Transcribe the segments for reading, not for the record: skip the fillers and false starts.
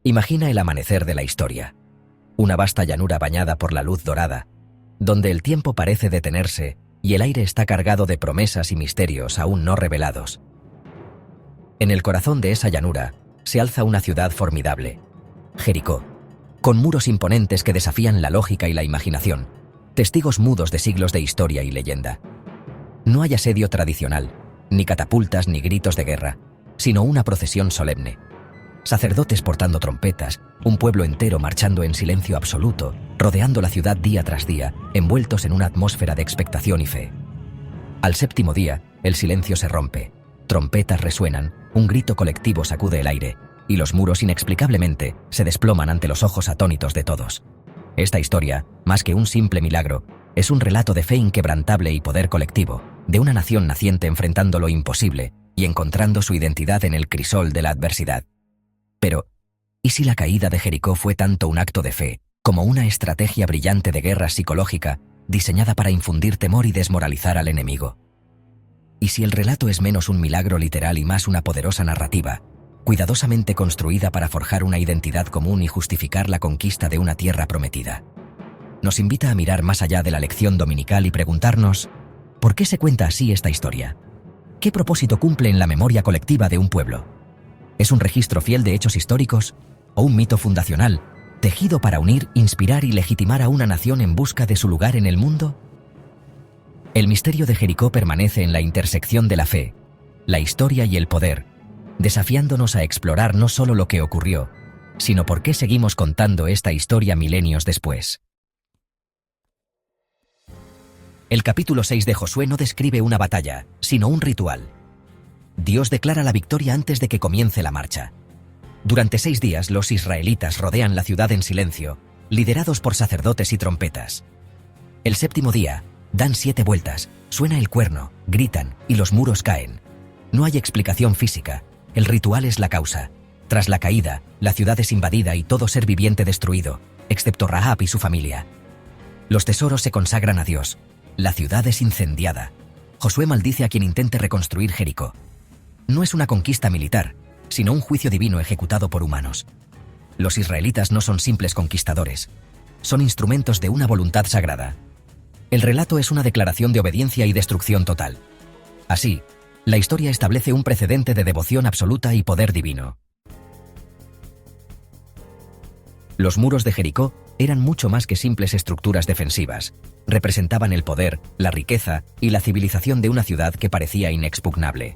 Imagina el amanecer de la historia. Una vasta llanura bañada por la luz dorada, donde el tiempo parece detenerse y el aire está cargado de promesas y misterios aún no revelados. En el corazón de esa llanura se alza una ciudad formidable, Jericó, con muros imponentes que desafían la lógica y la imaginación, testigos mudos de siglos de historia y leyenda. No hay asedio tradicional, ni catapultas ni gritos de guerra, sino una procesión solemne. Sacerdotes portando trompetas, un pueblo entero marchando en silencio absoluto, rodeando la ciudad día tras día, envueltos en una atmósfera de expectación y fe. Al séptimo día, el silencio se rompe, trompetas resuenan, un grito colectivo sacude el aire, y los muros inexplicablemente se desploman ante los ojos atónitos de todos. Esta historia, más que un simple milagro, es un relato de fe inquebrantable y poder colectivo, de una nación naciente enfrentando lo imposible y encontrando su identidad en el crisol de la adversidad. Pero, ¿y si la caída de Jericó fue tanto un acto de fe como una estrategia brillante de guerra psicológica diseñada para infundir temor y desmoralizar al enemigo? ¿Y si el relato es menos un milagro literal y más una poderosa narrativa, cuidadosamente construida para forjar una identidad común y justificar la conquista de una tierra prometida? Nos invita a mirar más allá de la lección dominical y preguntarnos, ¿por qué se cuenta así esta historia? ¿Qué propósito cumple en la memoria colectiva de un pueblo? ¿Es un registro fiel de hechos históricos o un mito fundacional, tejido para unir, inspirar y legitimar a una nación en busca de su lugar en el mundo? El misterio de Jericó permanece en la intersección de la fe, la historia y el poder, desafiándonos a explorar no solo lo que ocurrió, sino por qué seguimos contando esta historia milenios después. El capítulo 6 de Josué no describe una batalla, sino un ritual. Dios declara la victoria antes de que comience la marcha. Durante 6 días los israelitas rodean la ciudad en silencio, liderados por sacerdotes y trompetas. El séptimo día, dan 7 vueltas, suena el cuerno, gritan y los muros caen. No hay explicación física, el ritual es la causa. Tras la caída, la ciudad es invadida y todo ser viviente destruido, excepto Rahab y su familia. Los tesoros se consagran a Dios. La ciudad es incendiada. Josué maldice a quien intente reconstruir Jericó. No es una conquista militar, sino un juicio divino ejecutado por humanos. Los israelitas no son simples conquistadores, son instrumentos de una voluntad sagrada. El relato es una declaración de obediencia y destrucción total. Así, la historia establece un precedente de devoción absoluta y poder divino. Los muros de Jericó eran mucho más que simples estructuras defensivas. Representaban el poder, la riqueza y la civilización de una ciudad que parecía inexpugnable.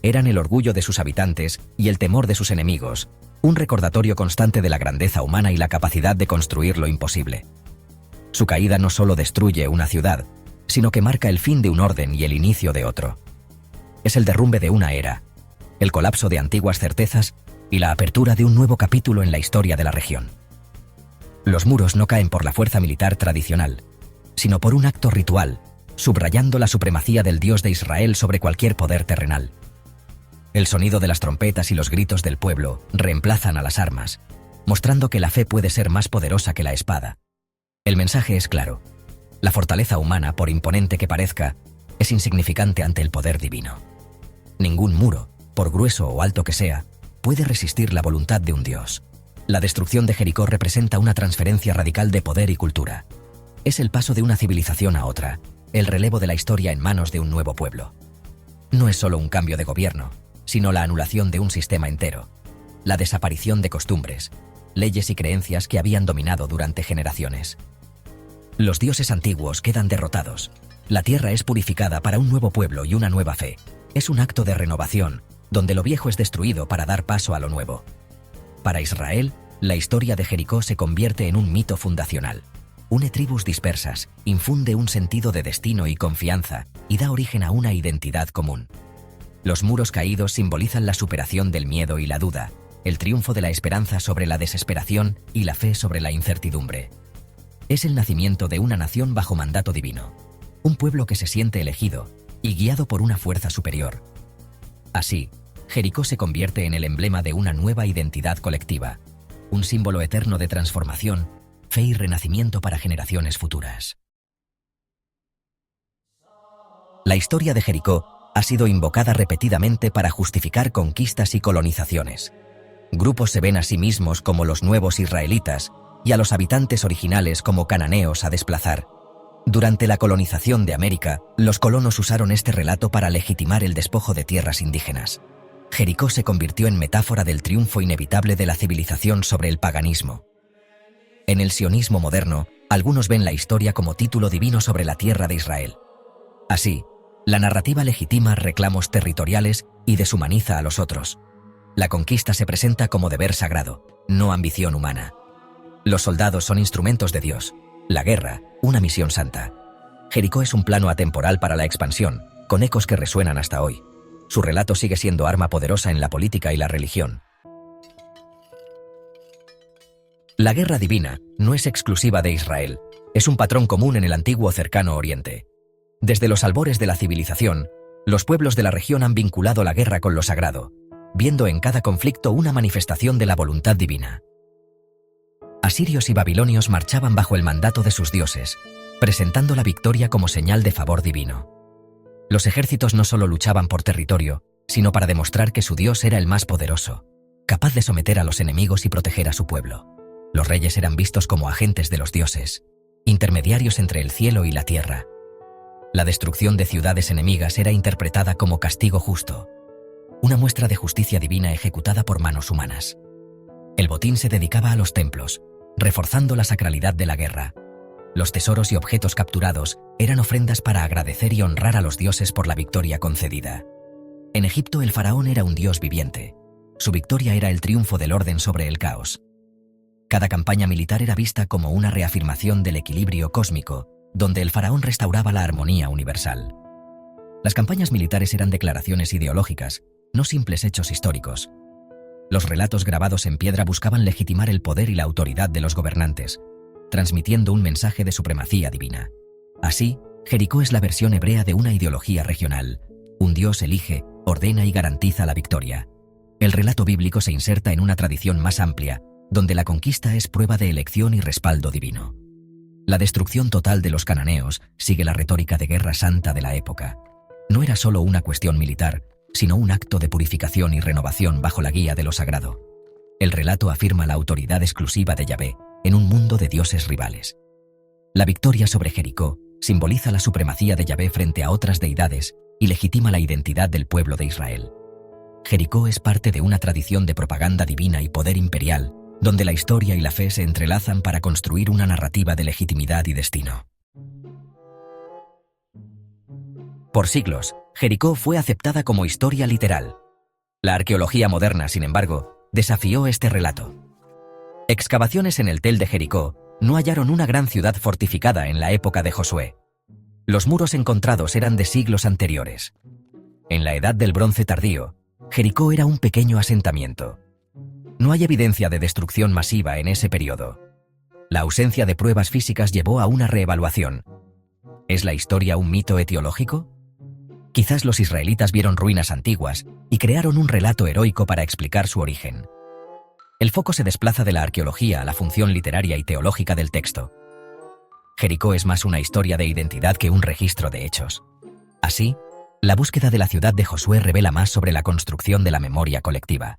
Eran el orgullo de sus habitantes y el temor de sus enemigos, un recordatorio constante de la grandeza humana y la capacidad de construir lo imposible. Su caída no solo destruye una ciudad, sino que marca el fin de un orden y el inicio de otro. Es el derrumbe de una era, el colapso de antiguas certezas y la apertura de un nuevo capítulo en la historia de la región. Los muros no caen por la fuerza militar tradicional, sino por un acto ritual, subrayando la supremacía del Dios de Israel sobre cualquier poder terrenal. El sonido de las trompetas y los gritos del pueblo reemplazan a las armas, mostrando que la fe puede ser más poderosa que la espada. El mensaje es claro. La fortaleza humana, por imponente que parezca, es insignificante ante el poder divino. Ningún muro, por grueso o alto que sea, puede resistir la voluntad de un Dios. La destrucción de Jericó representa una transferencia radical de poder y cultura. Es el paso de una civilización a otra, el relevo de la historia en manos de un nuevo pueblo. No es solo un cambio de gobierno, sino la anulación de un sistema entero, la desaparición de costumbres, leyes y creencias que habían dominado durante generaciones. Los dioses antiguos quedan derrotados, la tierra es purificada para un nuevo pueblo y una nueva fe. Es un acto de renovación, donde lo viejo es destruido para dar paso a lo nuevo. Para Israel, la historia de Jericó se convierte en un mito fundacional. Une tribus dispersas, infunde un sentido de destino y confianza, y da origen a una identidad común. Los muros caídos simbolizan la superación del miedo y la duda, el triunfo de la esperanza sobre la desesperación y la fe sobre la incertidumbre. Es el nacimiento de una nación bajo mandato divino, un pueblo que se siente elegido y guiado por una fuerza superior. Así, Jericó se convierte en el emblema de una nueva identidad colectiva, un símbolo eterno de transformación, fe y renacimiento para generaciones futuras. La historia de Jericó ha sido invocada repetidamente para justificar conquistas y colonizaciones. Grupos se ven a sí mismos como los nuevos israelitas y a los habitantes originales como cananeos a desplazar. Durante la colonización de América, los colonos usaron este relato para legitimar el despojo de tierras indígenas. Jericó se convirtió en metáfora del triunfo inevitable de la civilización sobre el paganismo. En el sionismo moderno, algunos ven la historia como título divino sobre la tierra de Israel. Así, la narrativa legitima reclamos territoriales y deshumaniza a los otros. La conquista se presenta como deber sagrado, no ambición humana. Los soldados son instrumentos de Dios. La guerra, una misión santa. Jericó es un plano atemporal para la expansión, con ecos que resuenan hasta hoy. Su relato sigue siendo arma poderosa en la política y la religión. La guerra divina no es exclusiva de Israel, es un patrón común en el antiguo Cercano Oriente. Desde los albores de la civilización, los pueblos de la región han vinculado la guerra con lo sagrado, viendo en cada conflicto una manifestación de la voluntad divina. Asirios y babilonios marchaban bajo el mandato de sus dioses, presentando la victoria como señal de favor divino. Los ejércitos no solo luchaban por territorio, sino para demostrar que su dios era el más poderoso, capaz de someter a los enemigos y proteger a su pueblo. Los reyes eran vistos como agentes de los dioses, intermediarios entre el cielo y la tierra. La destrucción de ciudades enemigas era interpretada como castigo justo, una muestra de justicia divina ejecutada por manos humanas. El botín se dedicaba a los templos, reforzando la sacralidad de la guerra. Los tesoros y objetos capturados eran ofrendas para agradecer y honrar a los dioses por la victoria concedida. En Egipto el faraón era un dios viviente. Su victoria era el triunfo del orden sobre el caos. Cada campaña militar era vista como una reafirmación del equilibrio cósmico, donde el faraón restauraba la armonía universal. Las campañas militares eran declaraciones ideológicas, no simples hechos históricos. Los relatos grabados en piedra buscaban legitimar el poder y la autoridad de los gobernantes, transmitiendo un mensaje de supremacía divina. Así, Jericó es la versión hebrea de una ideología regional. Un dios elige, ordena y garantiza la victoria. El relato bíblico se inserta en una tradición más amplia, donde la conquista es prueba de elección y respaldo divino. La destrucción total de los cananeos sigue la retórica de guerra santa de la época. No era solo una cuestión militar, sino un acto de purificación y renovación bajo la guía de lo sagrado. El relato afirma la autoridad exclusiva de Yahvé en un mundo de dioses rivales. La victoria sobre Jericó simboliza la supremacía de Yahvé frente a otras deidades y legitima la identidad del pueblo de Israel. Jericó es parte de una tradición de propaganda divina y poder imperial, donde la historia y la fe se entrelazan para construir una narrativa de legitimidad y destino. Por siglos, Jericó fue aceptada como historia literal. La arqueología moderna, sin embargo, desafió este relato. Excavaciones en el Tel de Jericó no hallaron una gran ciudad fortificada en la época de Josué. Los muros encontrados eran de siglos anteriores. En la Edad del Bronce tardío, Jericó era un pequeño asentamiento. No hay evidencia de destrucción masiva en ese periodo. La ausencia de pruebas físicas llevó a una reevaluación. ¿Es la historia un mito etiológico? Quizás los israelitas vieron ruinas antiguas y crearon un relato heroico para explicar su origen. El foco se desplaza de la arqueología a la función literaria y teológica del texto. Jericó es más una historia de identidad que un registro de hechos. Así, la búsqueda de la ciudad de Josué revela más sobre la construcción de la memoria colectiva.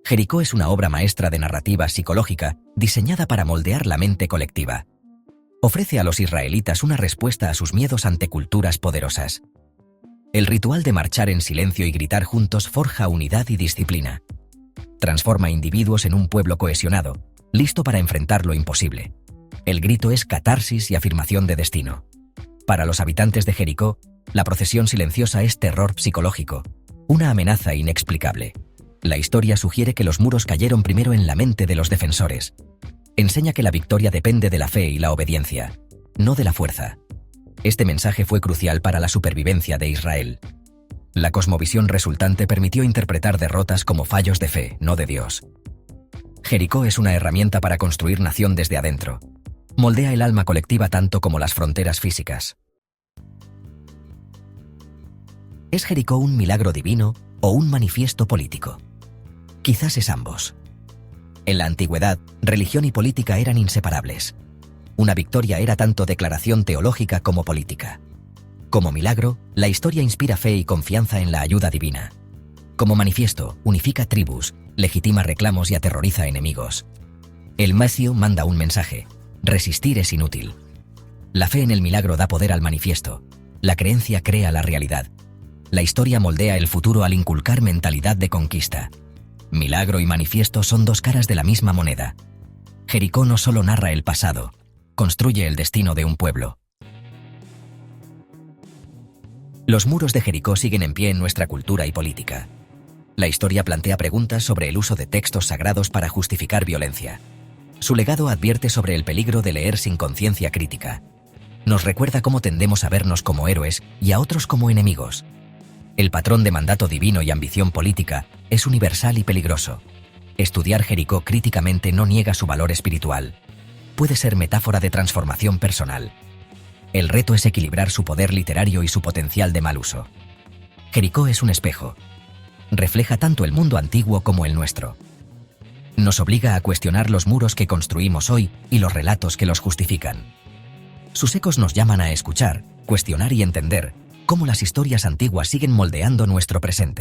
Jericó es una obra maestra de narrativa psicológica diseñada para moldear la mente colectiva. Ofrece a los israelitas una respuesta a sus miedos ante culturas poderosas. El ritual de marchar en silencio y gritar juntos forja unidad y disciplina. Transforma individuos en un pueblo cohesionado, listo para enfrentar lo imposible. El grito es catarsis y afirmación de destino. Para los habitantes de Jericó, la procesión silenciosa es terror psicológico, una amenaza inexplicable. La historia sugiere que los muros cayeron primero en la mente de los defensores. Enseña que la victoria depende de la fe y la obediencia, no de la fuerza. Este mensaje fue crucial para la supervivencia de Israel. La cosmovisión resultante permitió interpretar derrotas como fallos de fe, no de Dios. Jericó es una herramienta para construir nación desde adentro. Moldea el alma colectiva tanto como las fronteras físicas. ¿Es Jericó un milagro divino o un manifiesto político? Quizás es ambos. En la antigüedad, religión y política eran inseparables. Una victoria era tanto declaración teológica como política. Como milagro, la historia inspira fe y confianza en la ayuda divina. Como manifiesto, unifica tribus, legitima reclamos y aterroriza enemigos. El Matthew manda un mensaje: resistir es inútil. La fe en el milagro da poder al manifiesto. La creencia crea la realidad. La historia moldea el futuro al inculcar mentalidad de conquista. Milagro y manifiesto son dos caras de la misma moneda. Jericó no solo narra el pasado, construye el destino de un pueblo. Los muros de Jericó siguen en pie en nuestra cultura y política. La historia plantea preguntas sobre el uso de textos sagrados para justificar violencia. Su legado advierte sobre el peligro de leer sin conciencia crítica. Nos recuerda cómo tendemos a vernos como héroes y a otros como enemigos. El patrón de mandato divino y ambición política es universal y peligroso. Estudiar Jericó críticamente no niega su valor espiritual. Puede ser metáfora de transformación personal. El reto es equilibrar su poder literario y su potencial de mal uso. Jericó es un espejo. Refleja tanto el mundo antiguo como el nuestro. Nos obliga a cuestionar los muros que construimos hoy y los relatos que los justifican. Sus ecos nos llaman a escuchar, cuestionar y entender cómo las historias antiguas siguen moldeando nuestro presente.